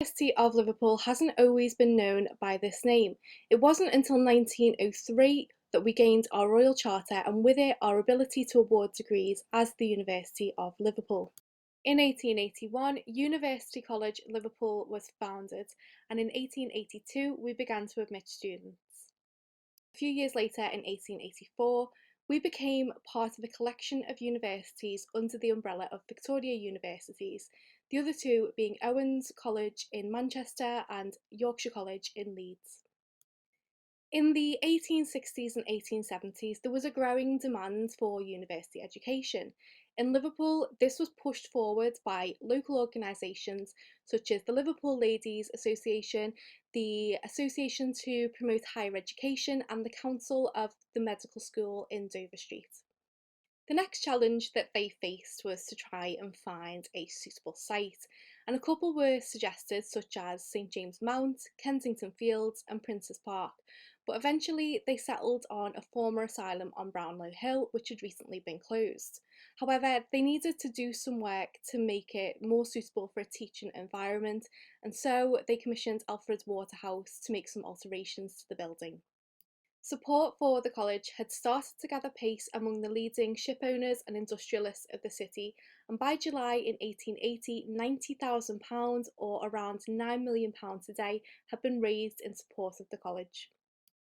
University of Liverpool hasn't always been known by this name. It wasn't until 1903 that we gained our Royal Charter and with it our ability to award degrees as the University of Liverpool. In 1881, University College Liverpool was founded, and in 1882 we began to admit students. A few years later, in 1884, we became part of a collection of universities under the umbrella of Victoria Universities, the other two being Owens College in Manchester and Yorkshire College in Leeds. In the 1860s and 1870s, there was a growing demand for university education. In Liverpool, this was pushed forward by local organisations such as the Liverpool Ladies Association, the Association to Promote Higher Education, and the Council of the Medical School in Dover Street. The next challenge that they faced was to try and find a suitable site, and a couple were suggested, such as St James Mount, Kensington Fields, and Princes Park, but eventually they settled on a former asylum on Brownlow Hill, which had recently been closed. However, they needed to do some work to make it more suitable for a teaching environment, and so they commissioned Alfred Waterhouse to make some alterations to the building. Support for the college had started to gather pace among the leading ship owners and industrialists of the city, and by July in 1880, £90,000 or around £9 million today had been raised in support of the college.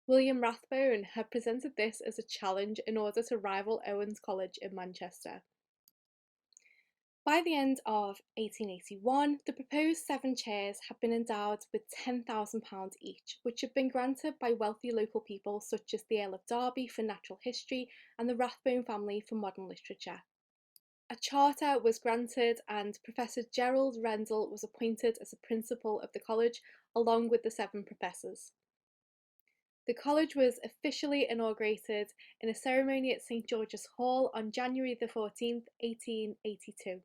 William Rathbone had presented this as a challenge in order to rival Owens College in Manchester. By the end of 1881, the proposed 7 chairs had been endowed with £10,000 each, which had been granted by wealthy local people such as the Earl of Derby for natural history and the Rathbone family for modern literature. A charter was granted and Professor Gerald Rendell was appointed as the principal of the college along with the 7 professors. The college was officially inaugurated in a ceremony at St George's Hall on January 14th, 1882.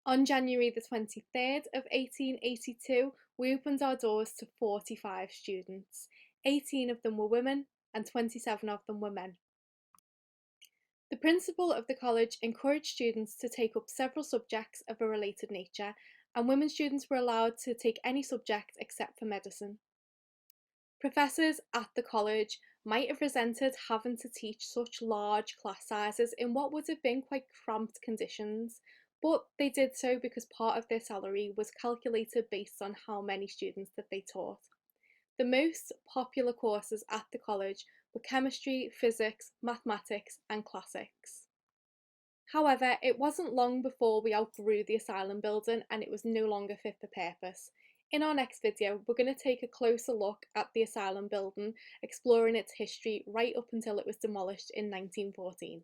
On January 23rd of 1882, we opened our doors to 45 students. 18 of them were women and 27 of them were men. The principal of the college encouraged students to take up several subjects of a related nature, and women students were allowed to take any subject except for medicine. Professors at the college might have resented having to teach such large class sizes in what would have been quite cramped conditions, but they did so because part of their salary was calculated based on how many students that they taught. The most popular courses at the college were chemistry, physics, mathematics, and classics. However, it wasn't long before we outgrew the asylum building and it was no longer fit for purpose. In our next video, we're going to take a closer look at the asylum building, exploring its history right up until it was demolished in 1914.